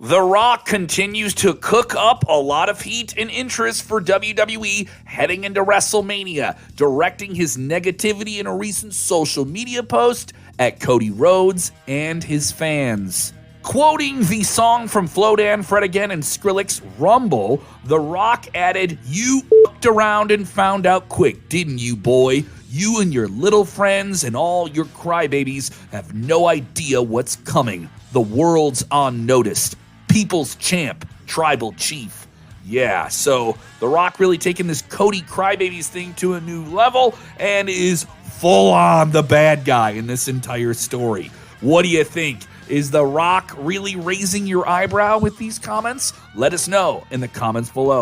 The Rock continues to cook up a lot of heat and interest for WWE heading into WrestleMania, directing his negativity in a recent social media post at Cody Rhodes and his fans. Quoting the song from Flodan, Fred Again, and Skrillex's Rumble, The Rock added, "You f***ed around and found out quick, didn't you, boy? You and your little friends and all your crybabies have no idea what's coming. The world's on notice. People's champ, tribal chief." Yeah, so The Rock really taking this Cody Crybabies thing to a new level and is full on the bad guy in this entire story. What do you think? Is The Rock really raising your eyebrow with these comments? Let us know in the comments below.